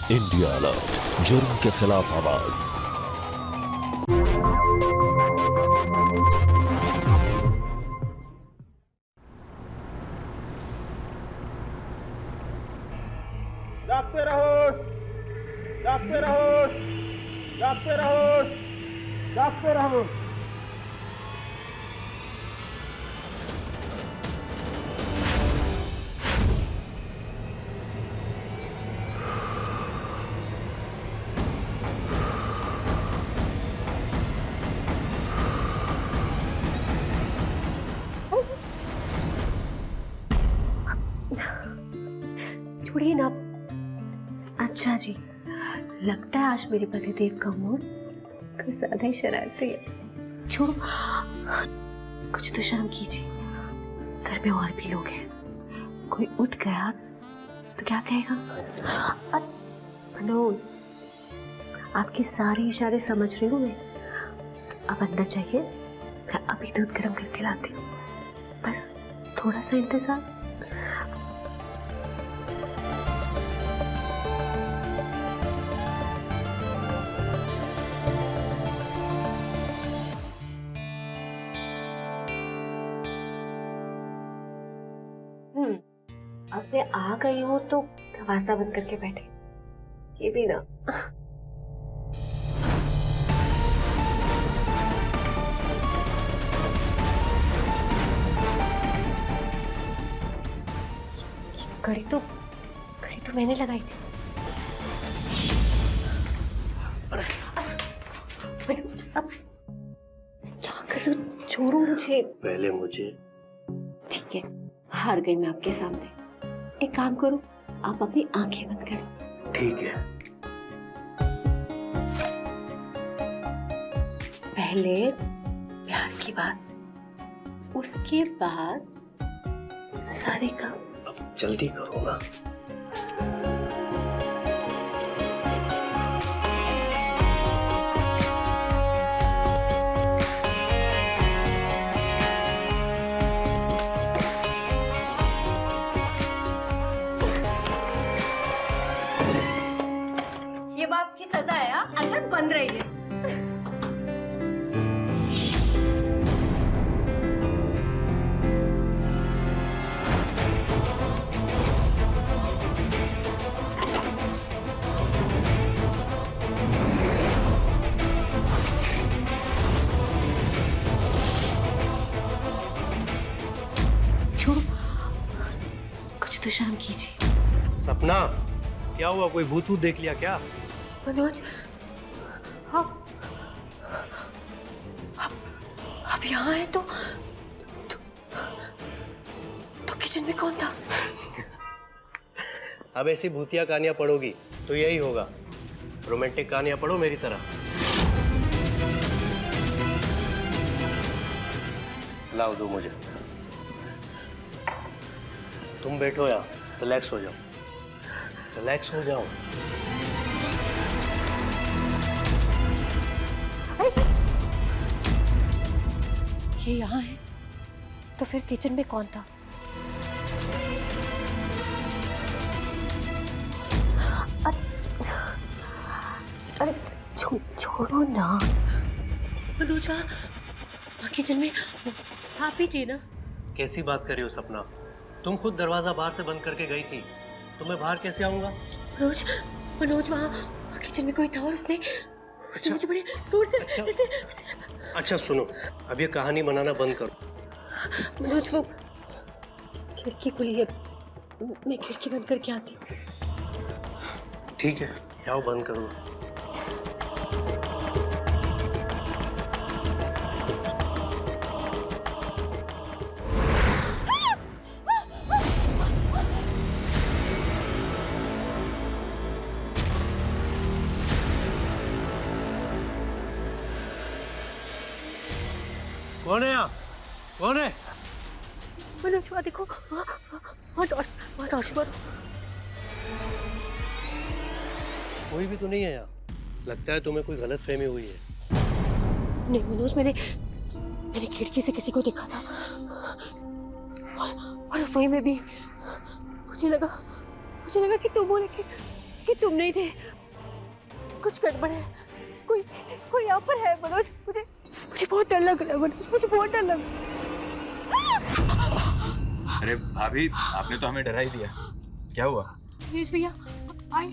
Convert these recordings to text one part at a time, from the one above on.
India alert, जुर्म के खिलाफ आवाज। जागते रहो, जागते रहो, जागते रहो, जागते रहो। छोड़िए ना। अच्छा जी, लगता है आज मेरे पतिदेव का मूड कुछ ज्यादा ही शरारती है। छोड़ो, कुछ तो शर्म कीजिए। घर में और भी लोग हैं, कोई उठ गया तो क्या कहेगा? मनोज, आपके सारे इशारे समझ रही हूँ मैं। अब अंदर जाइए, मैं अभी दूध गर्म करके लाती हूँ। बस थोड़ा सा इंतजार। अब मैं आ गई हूँ तो दरवाजा बंद करके बैठे, ये भी ना। घड़ी तो मैंने लगाई थी। अब क्या करूं? छोड़ो मुझे। पहले मुझे। ठीक है, हार गई मैं आपके सामने। एक काम करो, आप अपनी आंखें बंद करो। ठीक है। पहले प्यार की बात, उसके बाद सारे काम। अब जल्दी करो ना। ये बाप की सजा है, अंदर बंद रही है। छोड़ो, कुछ तो शर्म कीजिए। सपना, क्या हुआ? कोई भूत वूत देख लिया क्या? मनोज, आप यहाँ है तो किचन में कौन था? अब ऐसी भूतिया कहानियां पढ़ोगी तो यही होगा। रोमांटिक कहानियां पढ़ो मेरी तरह। लाओ दो मुझे। तुम बैठो यहाँ, रिलैक्स हो जाओ, रिलैक्स हो जाओ। ये यहाँ है तो फिर किचन में कौन था? अरे छोड़ो ना। मनोज, वहाँ किचन में आप ही थे ना? कैसी बात कर रही हो सपना? तुम खुद दरवाजा बाहर से बंद करके गई थी, तो मैं बाहर कैसे आऊंगा? मनोज वहाँ किचन में कोई था और उसने मुझे बड़े जोर से अच्छा सुनो, अब ये कहानी बनाना बंद करो। मनोज, वो खिड़की खुली है, मैं खिड़की बंद करके आती हूँ। ठीक है, जाओ बंद करो। कौन है यहाँ? कौन है? मनोज, वहाँ देखो, वहाँ टॉर्च पर। कोई भी तो नहीं है यहाँ। लगता है तुम्हें कोई गलत फहमी हुई है। नहीं मनोज, मैंने खिड़की से किसी को देखा था और रसोई में भी। मुझे लगा कि तुम हो, लेकिन कि तुम नहीं थे। कुछ गड़बड़ है, कोई कोई यहाँ पर है मनोज। मुझे मुझे बहुत डर लग रहा है मनोज, मुझे बहुत डर लग रहा है। अरे भाभी, आपने तो हमें डरा ही दिया। क्या हुआ? नीरज भैया, आए,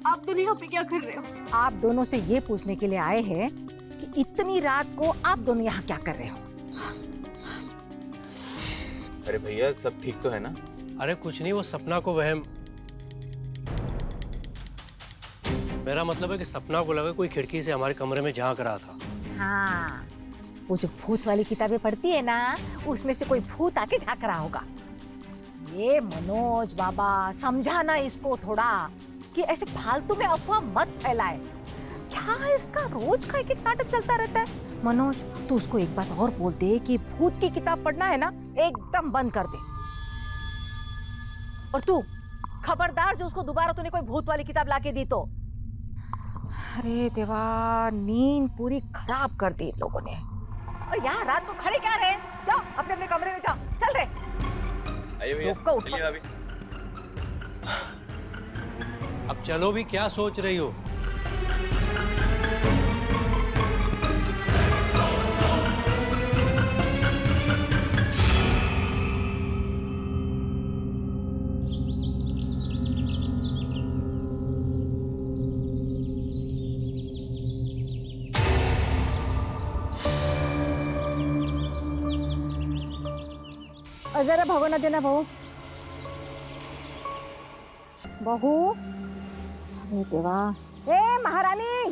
आप दोनों यहाँ पे क्या कर रहे हो? आप दोनों से ये पूछने के लिए आए हैं कि इतनी रात को आप दोनों यहाँ क्या कर रहे हो? अरे भैया, सब ठीक तो है ना? अरे कुछ नहीं, वो सपना को वहम। मेरा मतलब है कि सपना को लगा कोई खिड़की से हमारे कमरे में झांक रहा था। हाँ, वो जो भूत वाली किताबें पढ़ती है ना, उसमें से कोई भूत आके झांक रहा होगा। ये मनोज बाबा, समझाना इसको थोड़ा कि ऐसे फालतू में अफवाह मत फैलाए। क्या इसका रोज का एक नाटक चलता रहता है। मनोज, तू उसको एक बात और बोल दे कि भूत की किताब पढ़ना है ना, एकदम बंद कर दे। और तू खबरदार, जो उसको दोबारा तूने कोई भूत वाली किताब लाके दी तो। अरे देवा, नींद पूरी खराब कर दी इन लोगों ने। और यार, रात को खड़े क्या रहे? जाओ अपने अपने कमरे में जाओ, चल रहे। आइए भैया, चलिए भाभी। अब चलो भी, क्या सोच रही हो? जरा भगोना देना बहू। बहू, अरे देवा, ए महारानी,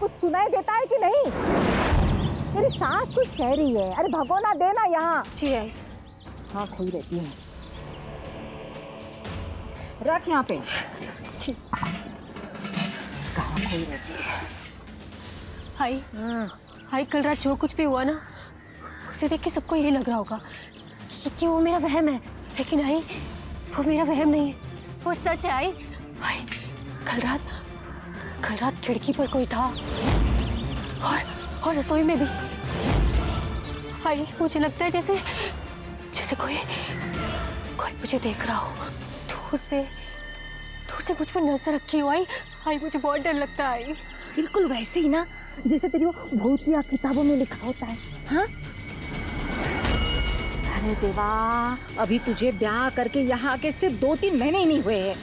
कुछ सुनाई देता है कि नहीं? तेरी सास कुछ कह रही है। अरे भगोना देना यहाँ। जी आई। हाँ, खोई रहती है। रख यहाँ पे। जी। कहाँ खोई रहती है? हाय, हाय, कल रात जो कुछ भी हुआ ना, उसे देख के सबको यही लग रहा होगा कि वो मेरा वहम है, लेकिन आई, वो मेरा वहम नहीं है, वो सच है। आई, कल रात खिड़की पर कोई था और रसोई में भी। आई, मुझे लगता है जैसे कोई मुझे देख रहा हो, दूर से मुझ पर नजर रखी हो। आई, मुझे बहुत डर लगता है। बिल्कुल वैसे ही ना, जैसे तेरी वो भूतिया किताबों में लिखा होता है। हाँ, अरे देवा, अभी तुझे ब्याह करके यहाँ के सिर्फ 2-3 महीने ही नहीं हुए हैं,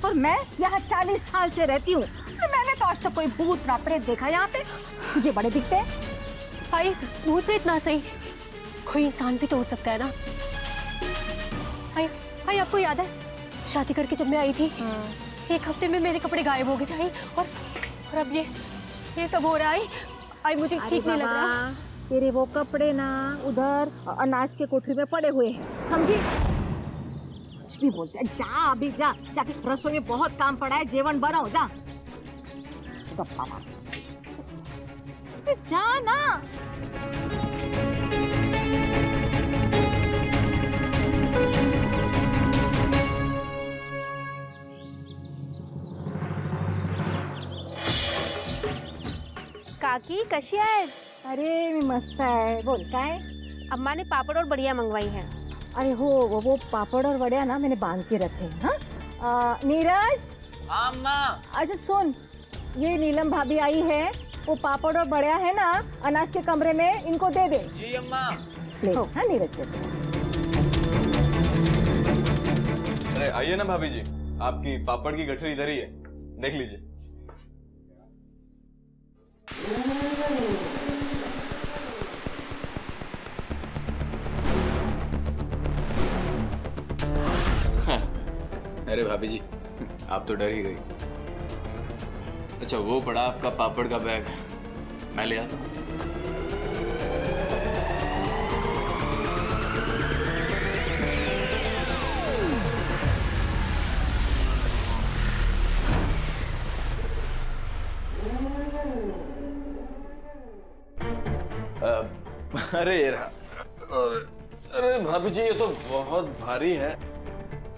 और मैं यहाँ 40 साल से रहती हूँ। मैंने तो आज तक कोई भूत ना प्रेत देखा यहाँ पे। तुझे बड़े दिखते हैं। भाई, भूत प्रेत ना सही, कोई इंसान भी तो हो सकता है ना। भाई, आपको याद है शादी करके जब मैं आई थी, 1 हफ्ते में मेरे कपड़े गायब हो गए थे। और अब ये सब हो रहा है। आई, मुझे ठीक नहीं लग रहा। तेरे वो कपड़े ना उधर अनाज के कोठरी में पड़े हुए हैं, समझी? कुछ भी बोलते हैं। जा अभी, जाके रसोई में बहुत काम पड़ा है, जेवण बनाओ। जा, गप्पा मार। जा ना। काकी कशी आहे? अरे मी मस्त आहे। बोल, काय? अम्मा ने पापड़ और बढ़िया मंगवाई है। अरे हो, वो पापड़ और वड़िया ना मैंने बांध के रखे हैं। हाँ, नीरज। अम्मा। अच्छा सुन, ये नीलम भाभी आई है, वो पापड़ और बड़िया है ना, अनाज के कमरे में इनको दे दे। जी अम्मा। ले, हाँ नीरज दे। अरे आइए ना भाभी जी, आपकी पापड़ की गठरी इधर ही है, देख लीजिए। अरे भाभी जी, आप तो डर ही गई। अच्छा, वो पड़ा आपका पापड़ का बैग, मैं ले आता हूँ। अरे अरे भाभी जी, ये तो बहुत भारी है।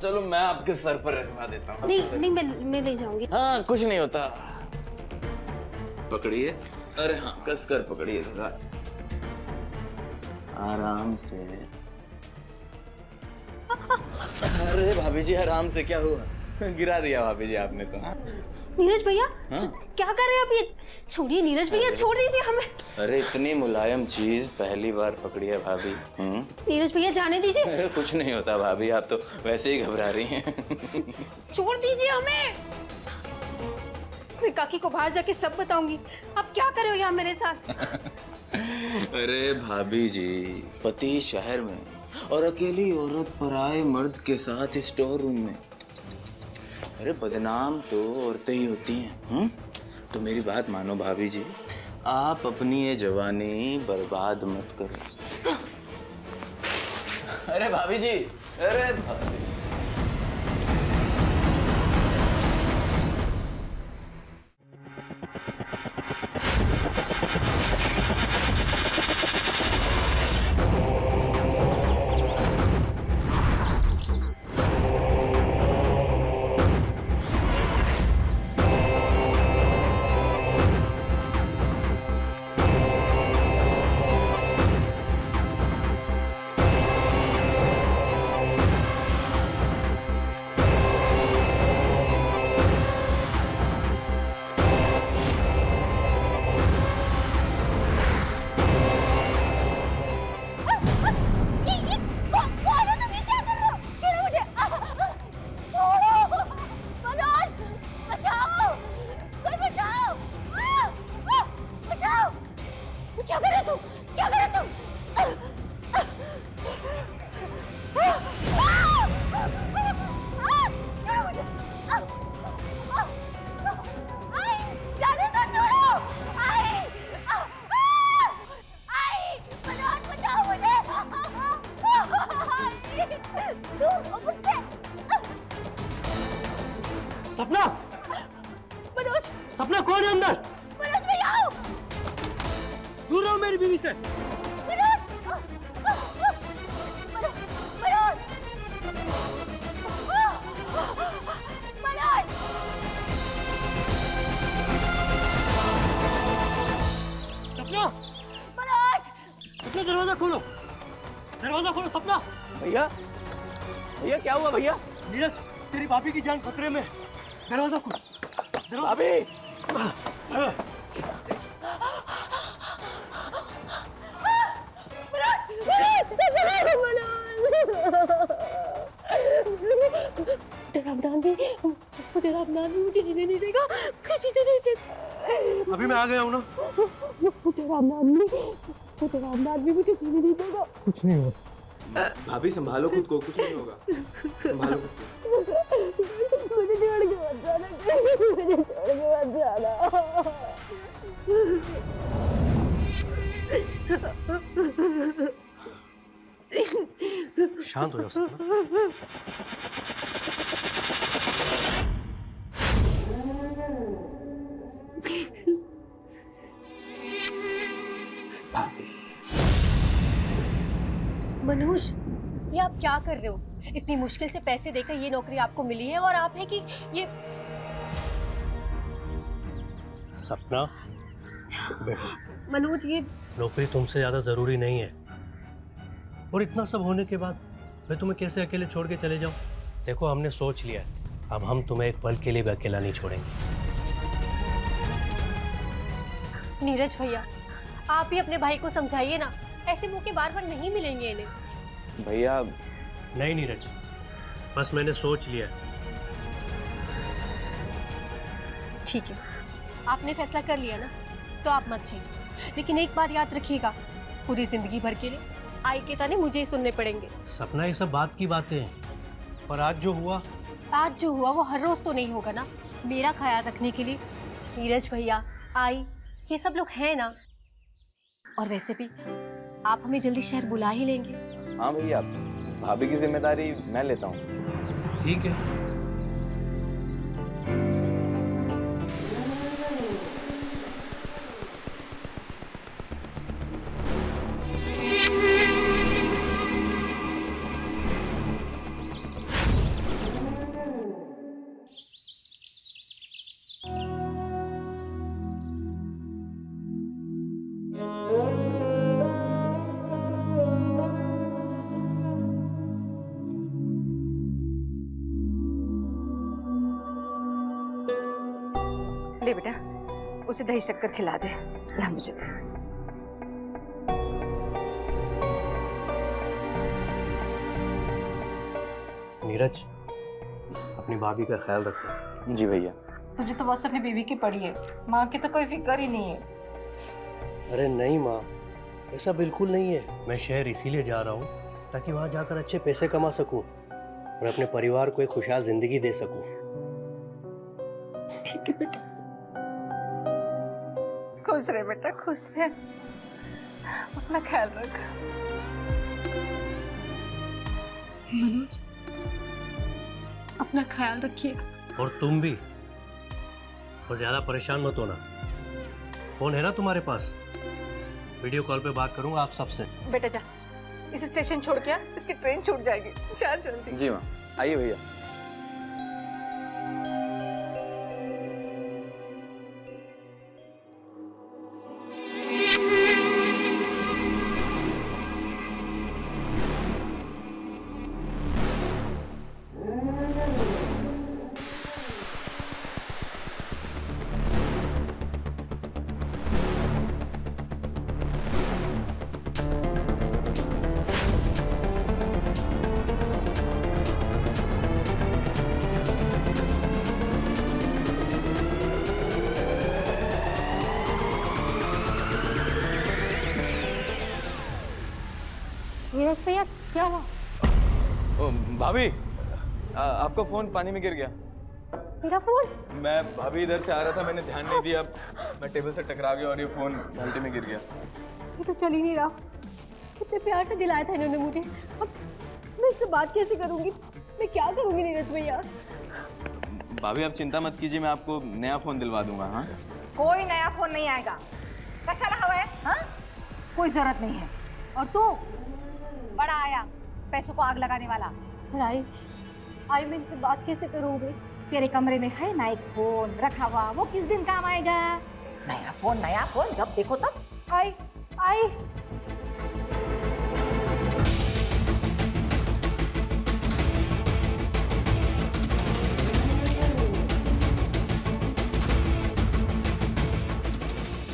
चलो मैं आपके सर पर रखवा देता हूँ। नहीं, मैं ले जाऊंगी। हाँ, कुछ नहीं होता। पकड़िए। अरे हाँ, कस कर पकड़िए जरा, आराम से। अरे भाभी जी, आराम से क्या हुआ? गिरा दिया भाभी जी आपने तो। नीरज भैया क्या कर रहे हैं आप ये? छोड़िए नीरज भैया, छोड़ दीजिए हमें। अरे इतनी मुलायम चीज पहली बार पकड़ी है भाभी। नीरज भैया जाने दीजिए। अरे कुछ नहीं होता भाभी, आप तो वैसे ही घबरा रही हैं। छोड़ दीजिए हमें। मैं काकी को बाहर जाके सब बताऊंगी। आप क्या कर रहे हो यहाँ मेरे साथ? अरे भाभी जी, पति शहर में और अकेली औरत पराए मर्द के साथ स्टोर रूम में। अरे बदनाम तो औरतें ही होती हैं। तो मेरी बात मानो भाभी जी, आप अपनी ये जवानी बर्बाद मत करो। अरे भाभी जी, अरे भाभी जी। सपना, मनोज, सपना कौन है अंदर? मनोज भैया आओ। दूर रहो मेरी बीवी से। मनोज, मनोज, मनोज। सपना, मनोज, सपना दरवाजा खोलो, दरवाजा खोलो सपना। भैया, भैया क्या हुआ भैया? नीरज, तेरी भाभी की जान खतरे में। दरवाजा खोलो, दरवाजा। भाभी, रामनाथ भी मुझे जीने नहीं देगा, मुझे जीने नहीं देगा। अभी मैं आ गया हूँ ना। रामनाथ भी मुझे जीने नहीं देगा। कुछ नहीं होगा। भाभी संभालो खुद को, कुछ नहीं होगा। संभालो खुद को। मुझे छोड़ के मत जाना, मुझे छोड़ के मत जाना। शांत हो जाओ सपना। मनोज, ये आप क्या कर रहे हो? इतनी मुश्किल से पैसे देकर ये नौकरी आपको मिली है और आप है कि ये। सपना, बैठो। मनोज, ये नौकरी तुमसे ज्यादा जरूरी नहीं है, और इतना सब होने के बाद मैं तुम्हें कैसे अकेले छोड़ के चले जाऊं? देखो, हमने सोच लिया है, अब हम तुम्हें एक पल के लिए भी अकेला नहीं छोड़ेंगे। नीरज भैया, आप ही अपने भाई को समझाइए ना, ऐसे मौके बार बार नहीं मिलेंगे इन्हें। भैया, नहीं नीरज, बस मैंने सोच लिया है। ठीक है, आपने फैसला कर लिया ना, तो आप मत चाहिए। लेकिन एक बात याद रखिएगा, पूरी जिंदगी भर के लिए आई के ताने मुझे ही सुनने पड़ेंगे। सपना, ये सब बात की बातें हैं, पर आज जो हुआ वो हर रोज तो नहीं होगा ना। मेरा ख्याल रखने के लिए नीरज भैया, आई, ये सब लोग हैं ना। और वैसे भी आप हमें जल्दी शहर बुला ही लेंगे। हाँ भैया, भाभी की जिम्मेदारी मैं लेता हूँ। ठीक है। ले बेटा, उसे दही शक्कर खिला दे। ला मुझे दे। नीरज, अपनी भाभी का ख्याल रखो। जी भैया। तुझे तो बस अपनी बीवी की पड़ी है, माँ की तो कोई फिक्र ही नहीं है। अरे नहीं माँ, ऐसा बिल्कुल नहीं है। मैं शहर इसीलिए जा रहा हूँ ताकि वहाँ जाकर अच्छे पैसे कमा सकूँ और अपने परिवार को एक खुशहाल जिंदगी दे सकूँ। ठीक है बेटा, खुश रहे बेटा, खुश रहे, अपना ख्याल रख। मनोज, अपना ख्याल रखिएगा। और तुम भी, और ज्यादा परेशान मत होना। फोन है ना तुम्हारे पास? वीडियो कॉल पे बात करूंगा आप सबसे। बेटा जा, इस स्टेशन छोड़ के आ, इसकी ट्रेन छूट जाएगी। जा जल्दी। जी माँ, आइए भैया। नीरज भैया, क्या हुआ? ओ भाभी, आपका फोन पानी में गिर गया। मेरा फोन? मैं भाभी इधर से आ रहा था, मैंने ध्यान नहीं दिया, मैं टेबल से टकरा गया और ये फोन बाल्टी में गिर गया। ये तो चल ही नहीं रहा। कितने प्यार से दिलाया था इन्होंने मुझे, अब मैं इससे बात कैसे करूंगी? मैं क्या करूंगी नीरज भैया? भाभी आप चिंता मत कीजिए, मैं आपको नया फोन दिलवा दूंगा। हाँ, कोई नया फोन नहीं आएगा। कैसा रहा है? हाँ, कोई जरूरत नहीं है। और तू बड़ा आया, पैसों को आग लगाने वाला। आई मैं इनसे बात कैसे करूंगी? तेरे कमरे में है ना एक फोन रखा हुआ, वो किस दिन काम आएगा? नया फोन, जब देखो तब। आई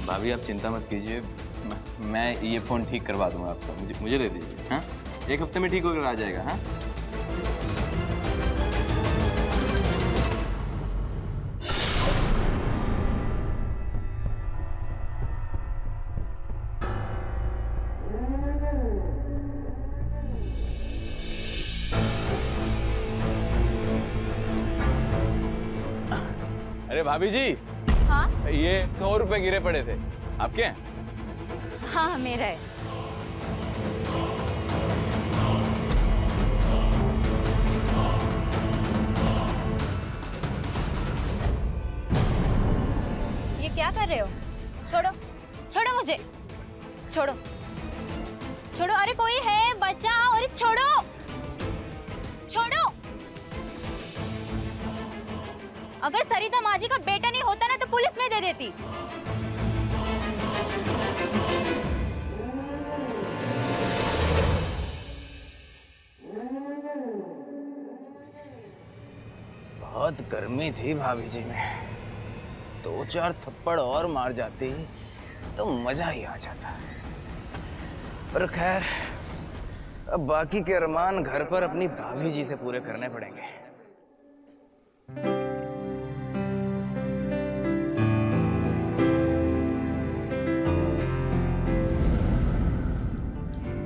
भाभी आप चिंता मत कीजिए, मैं ये फ़ोन ठीक करवा दूंगा आपका। मुझे दे दीजिए। हाँ, एक हफ्ते में ठीक होकर आ जाएगा। हाँ, अरे भाभी जी, हाँ ये 100 रुपए गिरे पड़े थे, आपके हैं? हाँ मेरा है। ये क्या कर रहे हो? छोड़ो, छोड़ो मुझे, छोड़ो, छोड़ो। अरे कोई है, बचाओ। अरे छोड़ो, छोड़ो। अगर सरिता माजी का बेटा नहीं होता ना तो पुलिस में दे देती। बहुत गर्मी थी भाभी जी में, 2-4 थप्पड़ और मार जाती तो मजा ही आ जाता। पर खैर, अब बाकी के अरमान घर पर अपनी भाभी जी से पूरे करने पड़ेंगे।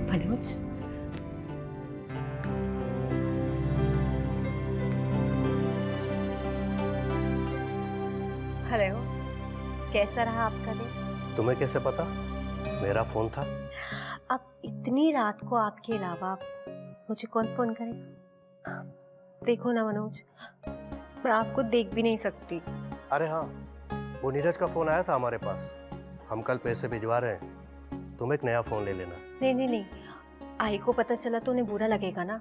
मनोज, हेलो, कैसा रहा आपका दिन? तुम्हें कैसे पता? मेरा फोन था। अब इतनी रात को आपके अलावा मुझे कौन फोन करेगा? देखो ना मनोज, मैं आपको देख भी नहीं सकती। अरे हाँ, वो नीरज का फोन आया था हमारे पास, हम कल पैसे भिजवा रहे हैं, तुम एक नया फोन ले लेना। नहीं नहीं नहीं, आई को पता चला तो उन्हें बुरा लगेगा ना।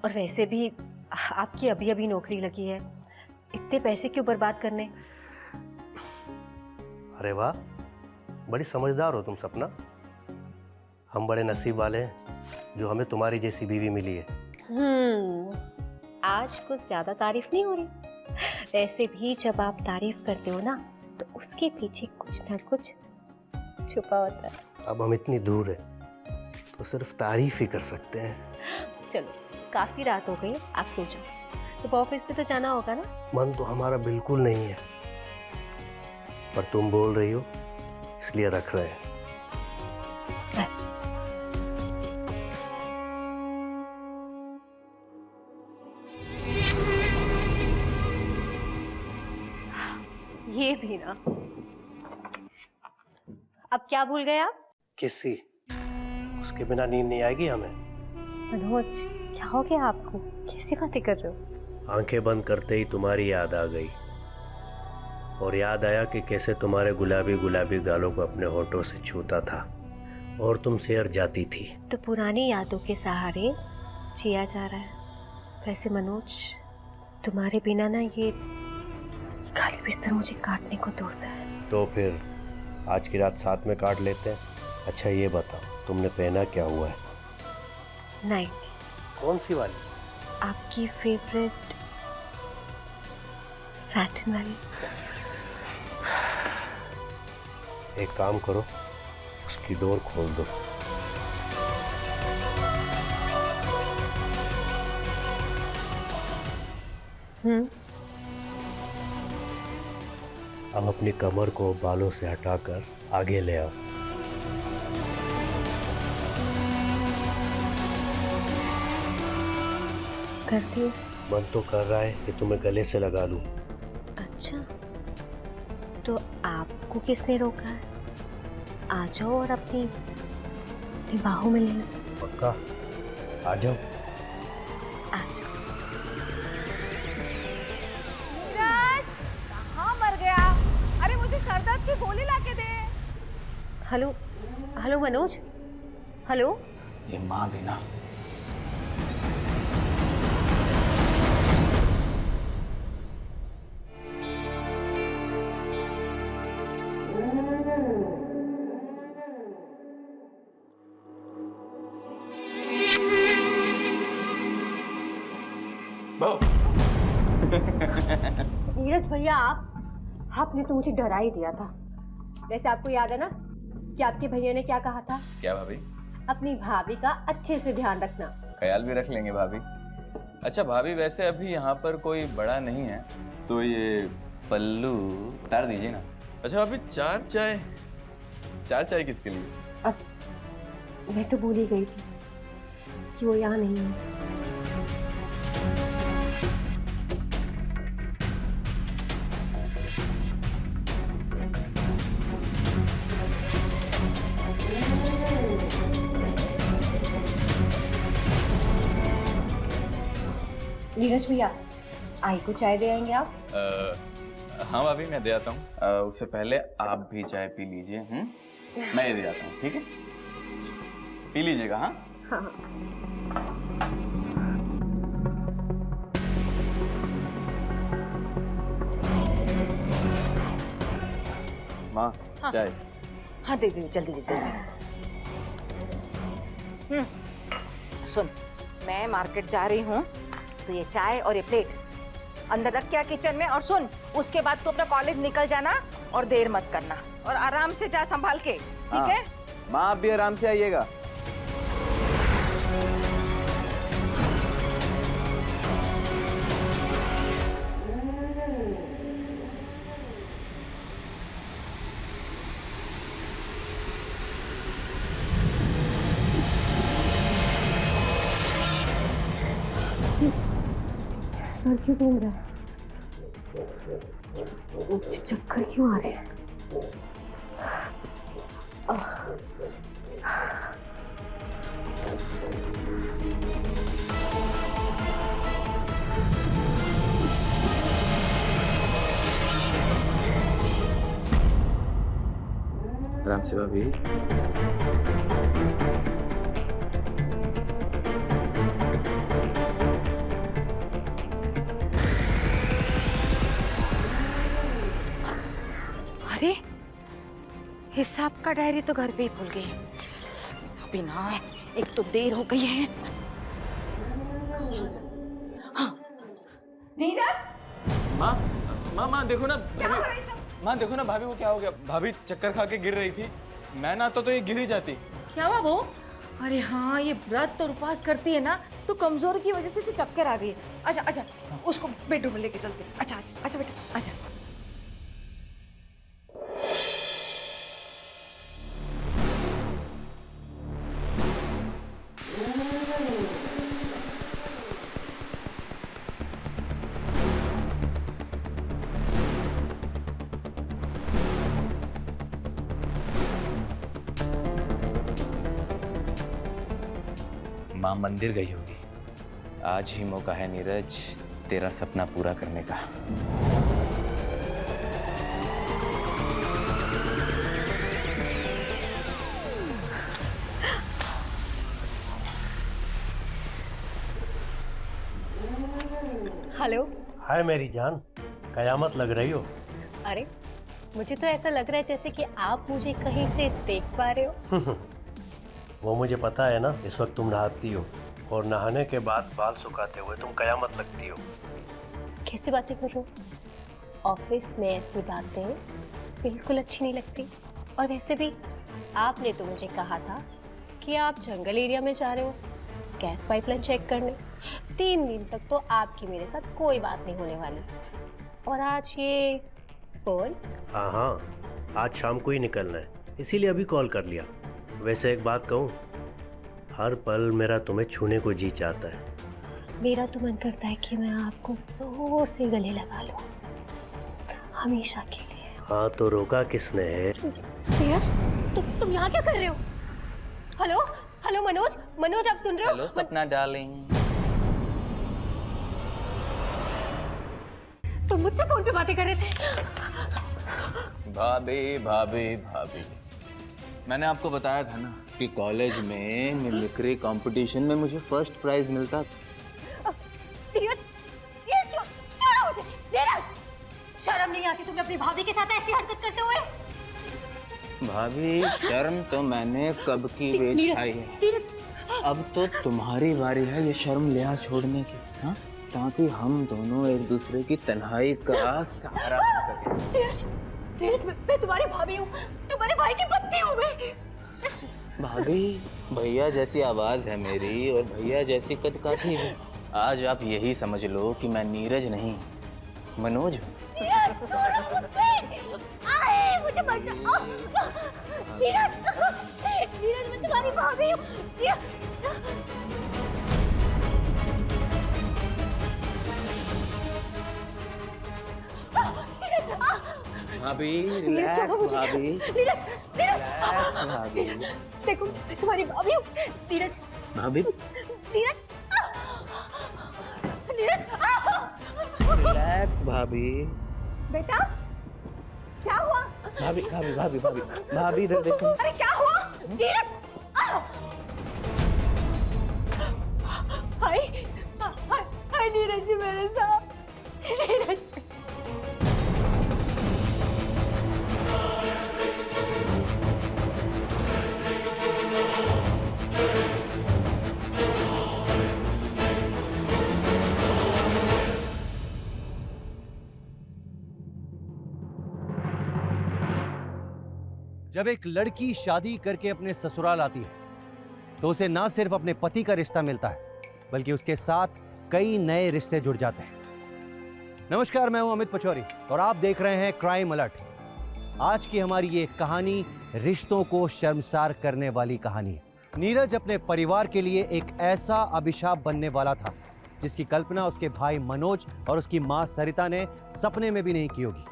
और वैसे भी आपकी अभी अभी नौकरी लगी है, इतने पैसे क्यों बर्बाद करने? अरे वाह, बड़ी समझदार हो तुम सपना। हम बड़े नसीब वाले हैं जो हमें तुम्हारी जैसी बीवी मिली है। आज कुछ ज्यादा तारीफ नहीं हो रही। वैसे भी जब आप तारीफ करते हो ना तो उसके पीछे कुछ ना कुछ छुपा होता है। अब हम इतनी दूर हैं तो सिर्फ तारीफ ही कर सकते हैं। चलो काफी रात हो गई, आप सो जाओ। तो ऑफिस पे तो जाना होगा ना? मन तो हमारा बिल्कुल नहीं है, पर तुम बोल रही हो इसलिए रख रहे हैं। ये भी ना। अब क्या भूल गए आप? किसी उसके बिना नींद नहीं आएगी हमें। मनोज, क्या हो गया आपको? कैसी बातें कर रहे हो? आंखें बंद करते ही तुम्हारी याद आ गई, और याद आया कि कैसे तुम्हारे गुलाबी गुलाबी गालों को अपने होठों से छूता था और तुम शेर जाती थी। तो पुरानी यादों के सहारे जिया जा रहा है। वैसे मनोज, तुम्हारे बिना ना ये खाली बिस्तर मुझे काटने को तोड़ता है। तो फिर आज की रात साथ में काट लेते हैं। अच्छा ये बताओ, तुमने पहना क्या हुआ है? नाइट। कौन सी वाली? आपकी फेवरेट सैटिन वाली। एक काम करो, उसकी डोर खोल दो। अब अपनी कमर को बालों से हटाकर आगे ले आओ। करती हूँ। मन तो कर रहा है कि तुम्हें गले से लगा लूं। अच्छा, तो आपको किसने रोका है? आ जाओ और अपनी बाहों में ले लो। पक्का? आ जाओ। आ जाओ। नीरज, कहाँ मर गया? अरे मुझे सर दर्द की गोली लाके दे। Hello hello Manoj, hello. ये माँ भी ना। नीरज भैया, आपने तो मुझे डरा ही दिया था। वैसे आपको याद है ना कि आपके भैया ने क्या कहा था? क्या भाभी? अपनी भाभी का अच्छे से ध्यान रखना। ख्याल भी रख लेंगे भाभी। अच्छा भाभी, वैसे अभी यहाँ पर कोई बड़ा नहीं है, तो ये पल्लू उतार दीजिए ना। अच्छा भाभी, चार चाय किसके लिए? अब मैं तो भूल ही गई थी कि वो यहाँ नहीं है। नीरज भैया, आई को चाय दे आएंगे आप? हाँ भाभी, मैं दे आता हूँ। उससे पहले आप भी चाय पी लीजिए। मैं ये दे आता हूँ, ठीक है? पी लीजिएगा। हाँ हाँ। माँ, चाय। हाँ दे दे, जल्दी दे। सुन, मैं मार्केट जा रही हूँ, तो ये चाय और ये प्लेट अंदर रख के आ किचन में। और सुन, उसके बाद तू अपना कॉलेज निकल जाना और देर मत करना, और आराम से जा संभाल के, ठीक है? माँ, आप भी आराम से आइएगा। सर क्यों घूम रहा है? मुझे चक्कर क्यों आ रहे हैं? आराम से भाभी। अरे, हिसाब का डायरी तो घर पे ही भूल गई। अभी ना, एक तो देर हो गई है। हाँ, नीरज। माँ, देखो ना। क्या हो रहा है सब? माँ देखो ना भाभी को क्या हो गया, भाभी चक्कर खा के गिर रही थी, मैं ना तो ये गिर ही जाती। क्या हुआ वो? अरे हाँ, ये व्रत और उपवास करती है ना, तो कमजोरी की वजह से इसे चक्कर आ गई है। अच्छा अच्छा, उसको बेडरूम में लेके चलते हैं। अच्छा अच्छा अच्छा बेटा, अच्छा। माँ मंदिर गई होगी। आज ही मौका है नीरज तेरा सपना पूरा करने का। हेलो। हाय मेरी जान, कयामत लग रही हो। अरे मुझे तो ऐसा लग रहा है जैसे कि आप मुझे कहीं से देख पा रहे हो। वो मुझे पता है ना, इस वक्त तुम नहाती हो और नहाने के बाद बाल सुखाते हुए तुम कयामत लगती हो। कैसी बातें कर रहे हो? ऑफिस में ऐसी बातें बिल्कुल अच्छी नहीं लगती। और वैसे भी आपने तो मुझे कहा था कि आप जंगल एरिया में जा रहे हो गैस पाइपलाइन चेक करने। 3 दिन तक तो आपकी मेरे साथ कोई बात नहीं होने वाली। और आज ये फोन? हाँ हाँ, आज शाम को ही निकलना है, इसीलिए अभी कॉल कर लिया। वैसे एक बात कहूँ, हर पल मेरा तुम्हें छूने को जी चाहता है। मेरा तो मन करता है कि मैं आपको जोर से गले लगा लूं, हमेशा के लिए। हाँ तो रोका किसने है? धीरज, तुम यहाँ क्या कर रहे हो? हेलो हेलो मनोज, मनोज आप सुन रहे हो? हेलो सपना डार्लिंग। तुम मुझसे फोन पे बातें कर रहे थे। भाभी भाभी भाभी, मैंने आपको बताया था ना कि कॉलेज में मिमिक्री कंपटीशन में मुझे फर्स्ट प्राइज मिलता। धीरज, छोड़ो मुझे। धीरज, शर्म नहीं आती तुम्हें अपनी भाभी के साथ ऐसी हरकत करते हुए? भाभी शर्म तो मैंने कब की बेच खाई है। धीरज, अब तो तुम्हारी बारी है ये शर्म लिहाज छोड़ने की, हाँ? ताकि हम दोनों एक दूसरे की तन्हाई का सहारा बन सके। धीरज, धीरज, मैं तुम्हारी भाभी हूँ, तुम्हारे भाई की पत्नी हूँ मैं। भाभी, भैया जैसी आवाज है मेरी और भैया जैसी कदकाठी है। आज आप यही समझ लो कि मैं नीरज नहीं, मनोज हूँ। मुझे बचाओ। धीरज, धीरज, मैं तुम्हारी भाभी हूँ। भाभी रिलैक्स भाभी, नीरज, नीरज, रिलैक्स भाभी। देखो मैं तुम्हारी भाभी हूँ। नीरज, भाभी नीरज, नीरज, रिलैक्स भाभी। बेटा क्या हुआ? भाभी भाभी भाभी भाभी भाभी इधर देखो। अरे क्या हुआ? नीरज, हाय हाय हाय, नीरज जी मेरे साथ। नीरज, जब एक लड़की शादी करके अपने ससुराल आती है तो उसे ना सिर्फ अपने पति का रिश्ता मिलता है बल्कि उसके साथ कई नए रिश्ते जुड़ जाते हैं। नमस्कार, मैं हूं अमित पचौरी और आप देख रहे हैं क्राइम अलर्ट। आज की हमारी ये कहानी रिश्तों को शर्मसार करने वाली कहानी है। नीरज अपने परिवार के लिए एक ऐसा अभिशाप बनने वाला था जिसकी कल्पना उसके भाई मनोज और उसकी मां सरिता ने सपने में भी नहीं की होगी।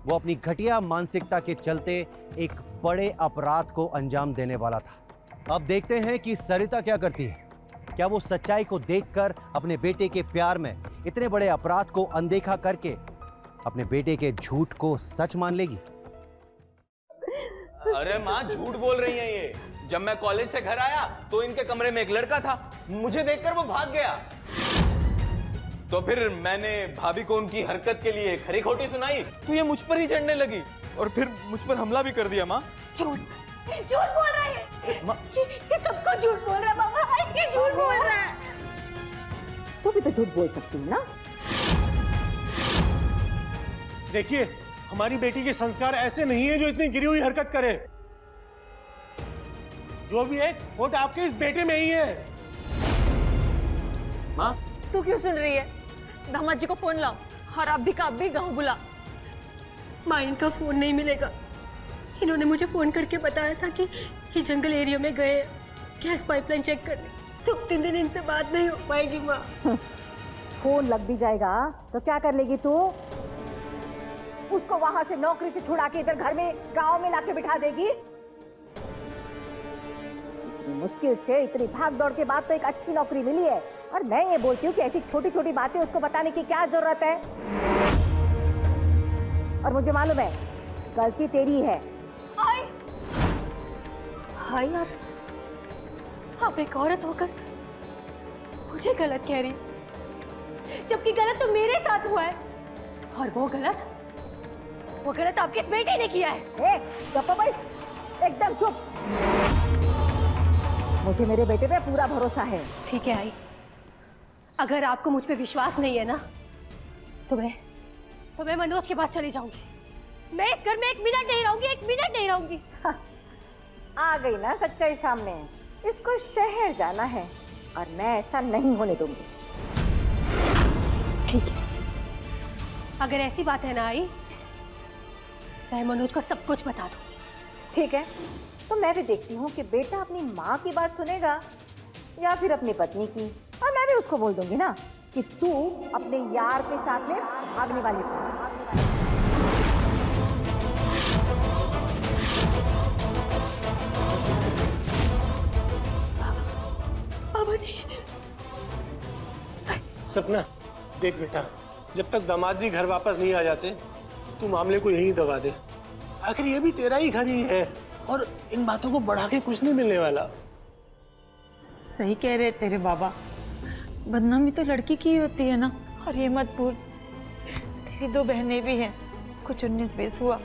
वो अपनी घटिया मानसिकता के चलते एक बड़े अपराध को अंजाम देने वाला था। अब देखते हैं कि सरिता क्या करती है। क्या वो सच्चाई को देखकर अपने बेटे के प्यार में इतने बड़े अपराध को अनदेखा करके अपने बेटे के झूठ को सच मान लेगी? अरे माँ झूठ बोल रही है ये। जब मैं कॉलेज से घर आया तो इनके कमरे में एक लड़का था, मुझे देखकर वो भाग गया। तो फिर मैंने भाभी को उनकी हरकत के लिए खरी खोटी सुनाई तो ये मुझ पर ही चढ़ने लगी और फिर मुझ पर हमला भी कर दिया। माँ झूठ झूठ बोल रहा है ये सबको झूठ बोल रहा है। मामा ये झूठ बोल रहा है। तू भी तो झूठ बोल सकती है ना। देखिए हमारी बेटी के संस्कार ऐसे नहीं है जो इतनी गिरी हुई हरकत करे। जो भी है खोट आपके इस बेटे में ही है। माँ, तू क्यों सुन रही है? दामाद जी को फोन लाओ और आप भी का आप भी गाँव बुला। माँ, इनका फोन नहीं मिलेगा। इन्होंने मुझे फोन करके बताया था कि ये जंगल एरिया में गए गैस पाइपलाइन चेक करने। तो 3 दिन इनसे बात नहीं हो पाएगी माँ। फोन लग भी जाएगा तो क्या कर लेगी तू? उसको वहां से नौकरी से छुड़ा के इधर घर में गांव में लाके बिठा देगी? इतनी मुश्किल से इतनी भाग दौड़ के बाद तो एक अच्छी नौकरी मिली है, और मैं ये बोलती हूँ कि ऐसी छोटी छोटी बातें उसको बताने की क्या जरूरत है? और मुझे मालूम है गलती तेरी है। हाय, आप एक औरत होकर मुझे गलत कह रही, जबकि गलत तो मेरे साथ हुआ है। और वो गलत आपके बेटे ने किया है। चुप बस, एकदम चुप। मुझे मेरे बेटे पे पूरा भरोसा है। ठीक है आई, अगर आपको मुझ पे विश्वास नहीं है ना, तो मैं मनोज के पास चली जाऊंगी। मैं इस घर में 1 मिनट नहीं रहूंगी, 1 मिनट नहीं रहूंगी। आ गई ना सच्चाई सामने। इसको शहर जाना है और मैं ऐसा नहीं होने दूंगी। ठीक है, अगर ऐसी बात है ना आई, मैं मनोज को सब कुछ बता दूं। ठीक है, तो मैं भी देखती हूँ कि बेटा अपनी माँ की बात सुनेगा या फिर अपनी पत्नी की। और मैं भी उसको बोल दूंगी ना कि तू अपने यार के साथ में भागने वाली थी। सपना, देख बेटा, जब तक दामाद जी घर वापस नहीं आ जाते तू मामले को यहीं दबा दे। आखिर ये भी तेरा ही घर ही है और इन बातों को बढ़ा के कुछ नहीं मिलने वाला। सही कह रहे तेरे बाबा, बदनामी तो लड़की की ही होती है ना। और ये मत भूल, तेरी 2 बहनें भी हैं। कुछ 19-20 हुआ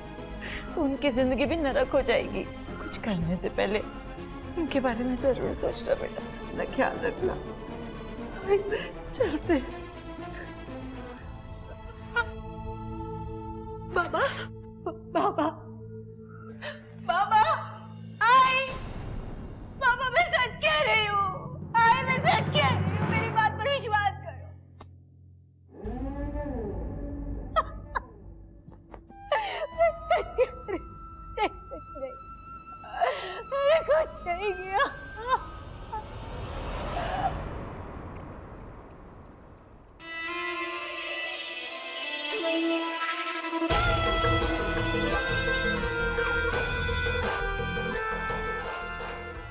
तो उनकी जिंदगी भी नरक हो जाएगी। कुछ करने से पहले उनके बारे में जरूर सोचना बेटा, अपना ख्याल रखना। चलते हैं। बाबा, बाबा, बाबा, आई, बाबा, मैं सच कह रही हूँ। आई, मैं सच कह रही हूँ, मेरी बात पर विश्वास करो। मैंने कुछ नहीं किया।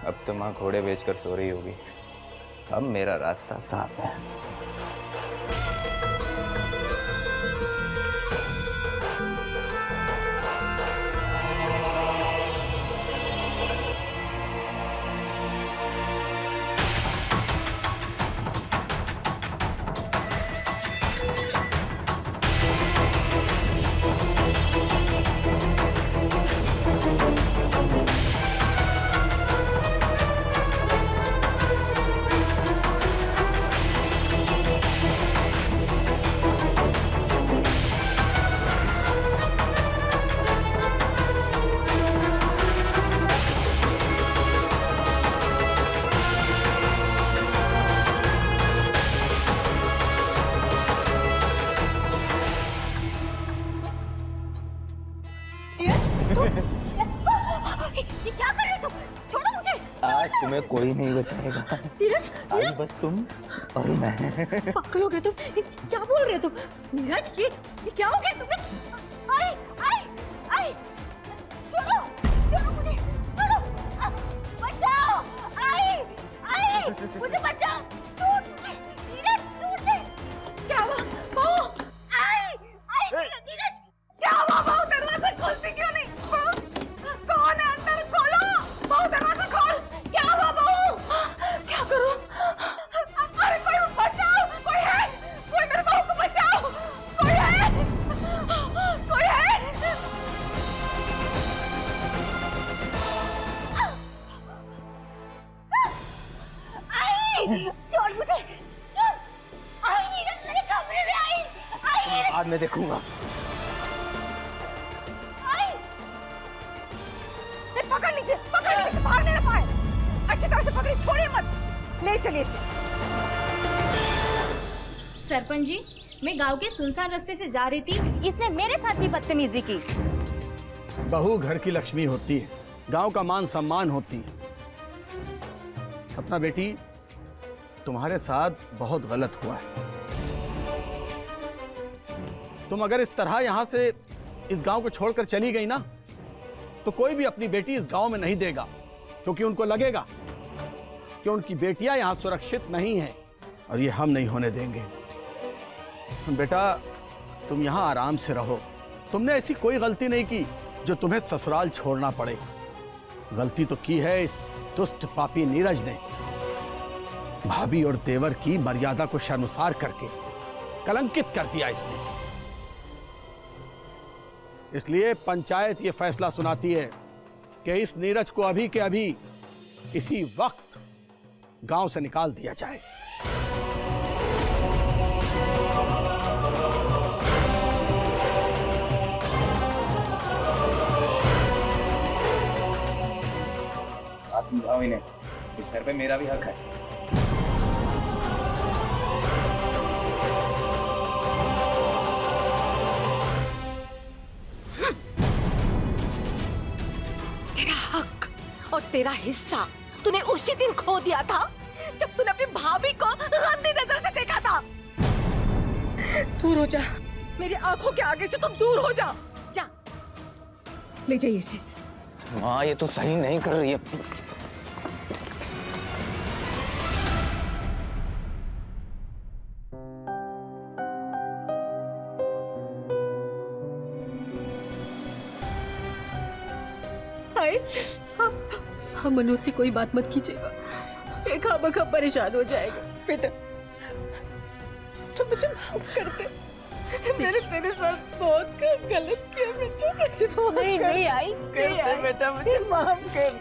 अब तो माँ घोड़े बेचकर सो रही होगी। अब मेरा रास्ता साफ है। ये क्या कर रहे हो तुम? छोड़ो मुझे। आज तुम्हें कोई नहीं बचाएगा। नीरज, आज बस तुम और मैं। पागल हो गए तुम? क्या बोल रहे हो तुम? नीरज, ये क्या हो गया तुम्हें? आई, आई, आई, छोड़ो, छोड़ो मुझे, छोड़ो, बचाओ, आई, आई, मुझे बचाओ, छोड़ मुझे, नीरज, छोड़ दे। क्या हुआ? बहू, आई, आई, नीरज, क्या हुआ? बहू, दरवाजा खोलती क्यों नहीं? कौन है अंदर? खोलो, बहू, दरवाजा खोल। क्या हुआ बहू? क्या करूं? अरे कोई बचाओ, कोई है? कोई मेरे बहू को बचाओ, कोई है? कोई है? आई, छोड़ मुझे, छोड़। आई नीरज, मेरे कमरे में आई, आई नीरज। बाद में देखूंगा। पकड़ लीजिए, बाहर नहीं पाए। अच्छी तरह से पकड़िए, छोड़िए मत, ले चलिए इसे। सरपंच जी, मैं गांव के सुनसान रास्ते से जा रही थी, इसने मेरे साथ भी बदतमीजी की। बहू घर की लक्ष्मी होती है, गांव का मान सम्मान होती है। सपना बेटी, तुम्हारे साथ बहुत गलत हुआ है। तुम अगर इस तरह यहां से इस गांव को छोड़कर चली गई ना, तो कोई भी अपनी बेटी इस गांव में नहीं देगा, क्योंकि उनको लगेगा कि उनकी बेटियां यहां सुरक्षित नहीं हैं, और ये हम नहीं होने देंगे। बेटा, तुम यहां आराम से रहो। तुमने ऐसी कोई गलती नहीं की जो तुम्हें ससुराल छोड़ना पड़े। गलती तो की है इस दुष्ट पापी नीरज ने। भाभी और देवर की मर्यादा को शर्मसार करके कलंकित कर दिया इसने। इसलिए पंचायत ये फैसला सुनाती है कि इस नीरज को अभी के अभी इसी वक्त गांव से निकाल दिया जाए। आप समझाओ इन्हें, इस सर पे मेरा भी हक है। तेरा हक और तेरा हिस्सा तूने उसी दिन खो दिया था जब तूने अपनी भाभी को गंदी नजर से देखा था। दूर हो जा, मेरी आंखों के आगे से तुम दूर हो जा। जा, ले जाइए इसे। माँ, ये तो सही नहीं कर रही है। हम मनोज से कोई बात मत कीजिएगा, एक खामखा परेशान हो जाएगा। बेटा, तो मुझे माफ कर दे, मैंने तेरे साथ बहुत गलत किया बेटा। मुझे नहीं आई बेटा, मुझे माफ कर।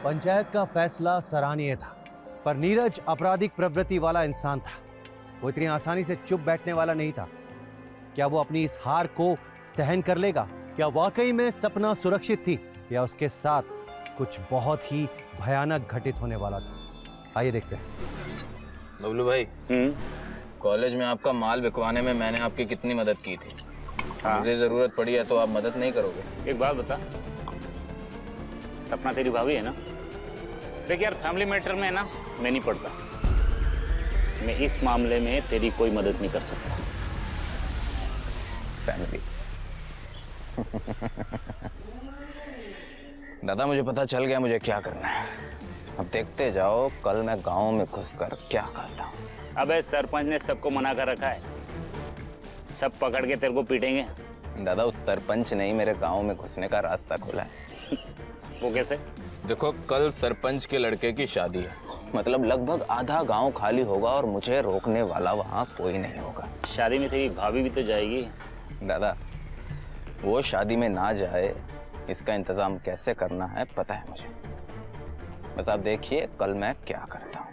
पंचायत का फैसला सराहनीय था, पर नीरज आपराधिक प्रवृत्ति वाला इंसान था। वो इतनी आसानी से चुप बैठने वाला नहीं था। क्या वो अपनी इस हार को सहन कर लेगा? क्या वाकई में सपना सुरक्षित थी, या उसके साथ कुछ बहुत ही भयानक घटित होने वाला था? आइए देखते हैं। बबलू भाई, कॉलेज में आपका माल बिकवाने में मैंने आपकी कितनी मदद की थी। हाँ। मुझे जरूरत पड़ी है तो आप मदद नहीं करोगे? एक बात बता, सपना तेरी भाभी है ना? देख यार, फैमिली मैटर में है ना, मैं नहीं पड़ता। मैं इस मामले में तेरी कोई मदद नहीं कर सकता। फैमिली दादा, मुझे पता चल गया मुझे क्या करना है। अब देखते जाओ कल मैं गांव में घुसकर क्या करता हूँ। अबे सरपंच ने सबको मना कर रखा है, सब पकड़ के तेरे को पीटेंगे। दादा, उस सरपंच ने ही मेरे गांव में घुसने का रास्ता खोला है। वो कैसे? देखो, कल सरपंच के लड़के की शादी है, मतलब लगभग आधा गांव खाली होगा और मुझे रोकने वाला वहां कोई नहीं होगा। शादी में तेरी भाभी भी तो जाएगी। दादा, वो शादी में ना जाए इसका इंतजाम कैसे करना है पता है मुझे। बस आप देखिए कल मैं क्या करता हूँ।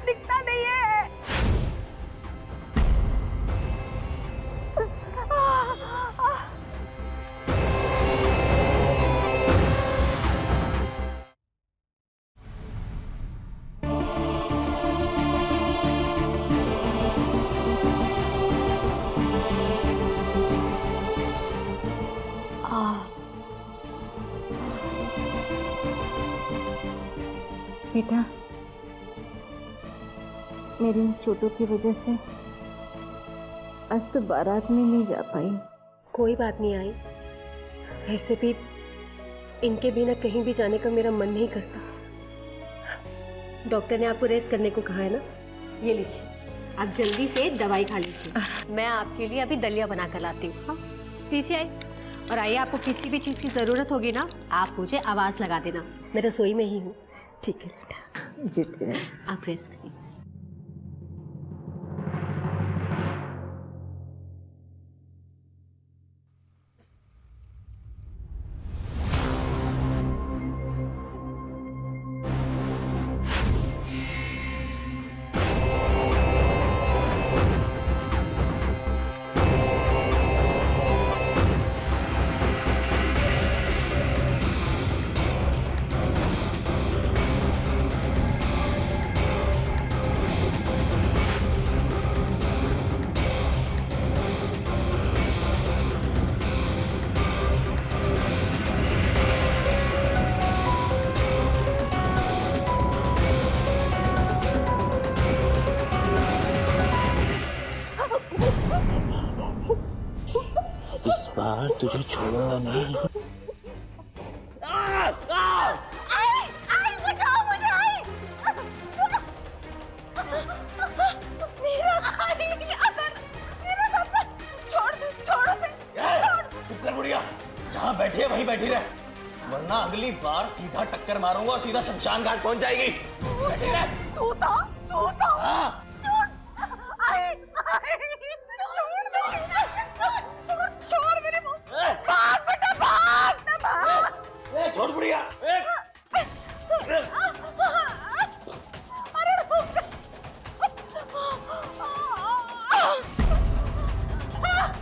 दिखता नहीं है। बेटा, मेरी इन चोटों की वजह से आज तो बारात में नहीं जा पाई। कोई बात नहीं आई, वैसे भी इनके बिना कहीं भी जाने का मेरा मन नहीं करता। डॉक्टर ने आपको रेस्ट करने को कहा है ना, ये लीजिए, आप जल्दी से दवाई खा लीजिए। मैं आपके लिए अभी दलिया बना कर लाती हूँ। हाँ, दीजिए आई। और आइए, आपको किसी भी चीज़ की ज़रूरत होगी ना, आप मुझे आवाज़ लगा देना, मैं रसोई में ही हूँ। ठीक है बेटा, जीते आप रेस्ट करिए। बार तुझे छोड़ूंगा नहीं। बचाओ मुझे, छोड़ो से। चुप कर बुढ़िया, जहाँ बैठी है वहीं बैठी रह, वरना अगली बार सीधा टक्कर मारूंगा और सीधा शमशान घाट पहुंच जाएगी। बैठी रह। तू था। हाँ। छोड़ मेरे मुंह। भाग बेटा, भाग। छोड़ बुढ़िया।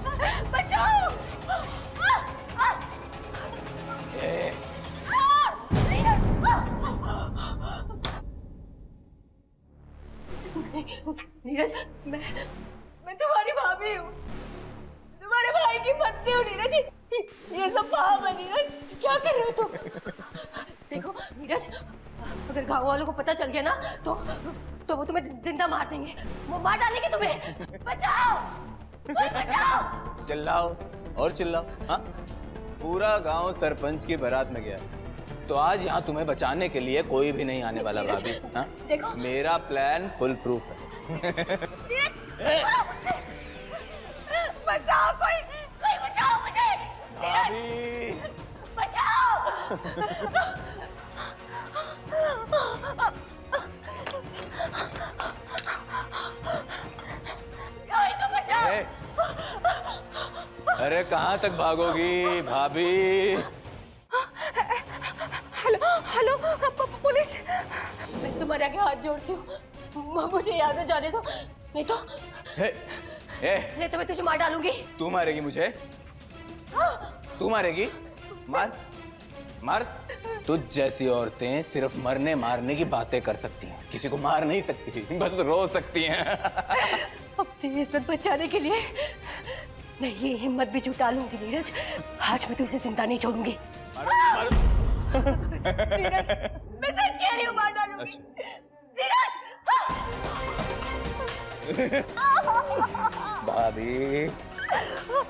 अरे बचाओ। नीरज, मैं तुम्हारी भाभी हूँ, तुम्हारे भाई की पत्नी हूँ नीरज। ये सब पाप है नीरज, क्या कर रहे हो तुम? देखो नीरज, अगर गाँव वालों को पता चल गया ना तो वो तुम्हें जिंदा मार देंगे, वो मार डालेंगे तुम्हें। बचाओ, कोई बचाओ। चिल्लाओ और चिल्लाओ। हाँ, पूरा गांव सरपंच की बारात में गया, तो आज यहाँ तुम्हें बचाने के लिए कोई भी नहीं आने वाला भाभी। हाँ? देखो मेरा प्लान फुल प्रूफ है। बचाओ, कोई बचाओ मुझे। भाभी बचाओ। कोई तो बचाओ। अरे कहाँ तक भागोगी भाभी? हेलो पुलिस, मैं तुम्हारे आगे हाथ जोड़ती हूँ, मुझे यहाँ से जाने दो, नहीं तो नहीं तो मैं तुझे मार डालूंगी। तू मारेगी मुझे? तू मारेगी? मार। तुझ जैसी औरतें सिर्फ मरने मारने की बातें कर सकती हैं, किसी को मार नहीं सकती, बस रो सकती हैं। अपनी इज्जत बचाने के लिए मैं ये हिम्मत भी जुटा लूंगी नीरज, आज मैं तुझे जिंदा नहीं छोड़ूंगी। नीरज, मैं सच कह रही हूँ, मार डालूंगी। नीरज! भाभी,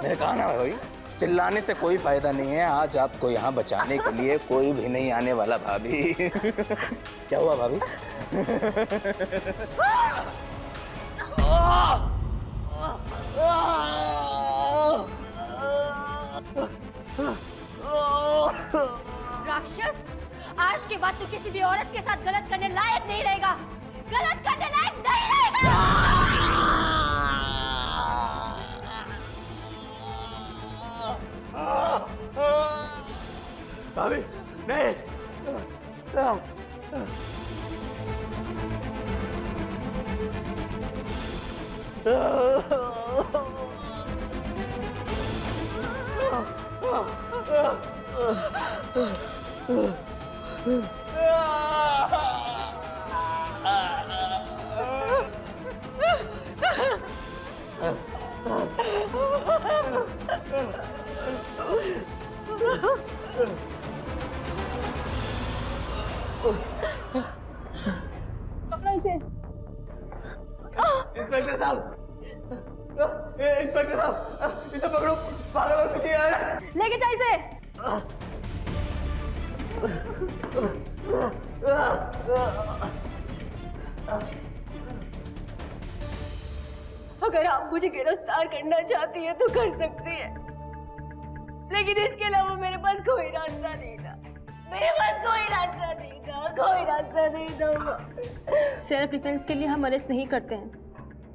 मैंने कहा ना भाई, चिल्लाने से कोई फायदा नहीं है। आज आपको यहाँ बचाने के लिए कोई भी नहीं आने वाला भाभी। क्या हुआ भाभी? राक्षस, आज के बाद तू किसी भी औरत के साथ गलत करने लायक नहीं रहेगा, गलत करने लायक नहीं रहेगा। भाभी नहीं। पकड़ो इसे। इंस्पेक्टर साहब, इंस्पेक्टर साहब, इसे पकड़ो, पागल हो चुकी है। लेके जा इसे। अगर आप मुझे गिरफ्तार करना चाहती है तो कर सकती है, लेकिन इसके अलावा मेरे पास कोई रास्ता नहीं था, मेरे पास कोई रास्ता नहीं था, कोई रास्ता नहीं था। सेल्फ डिफेंस के लिए हम अरेस्ट नहीं करते हैं।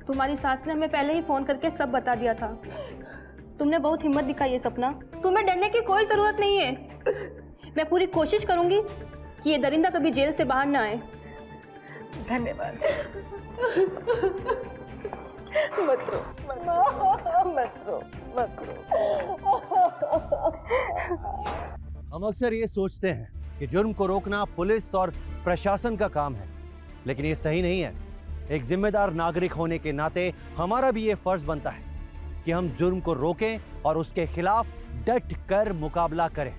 तुम्हारी सास ने हमें पहले ही फोन करके सब बता दिया था। तुमने बहुत हिम्मत दिखाई है सपना, तुम्हें डरने की कोई जरूरत नहीं है। मैं पूरी कोशिश करूंगी कि ये दरिंदा कभी जेल से बाहर ना आए। धन्यवाद। मत रो, मत रो, मत रो। हम अक्सर ये सोचते हैं कि जुर्म को रोकना पुलिस और प्रशासन का काम है, लेकिन ये सही नहीं है। एक जिम्मेदार नागरिक होने के नाते हमारा भी ये फर्ज बनता है कि हम जुर्म को रोकें और उसके खिलाफ डट कर मुकाबला करें।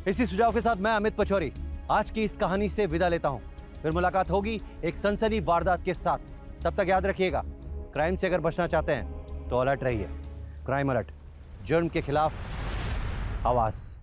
इसी सुझाव के साथ मैं अमित पचौरी आज की इस कहानी से विदा लेता हूं। फिर मुलाकात होगी एक सनसनी वारदात के साथ। तब तक याद रखिएगा, क्राइम से अगर बचना चाहते हैं तो अलर्ट रहिए। क्राइम अलर्ट, जुर्म के खिलाफ आवाज़।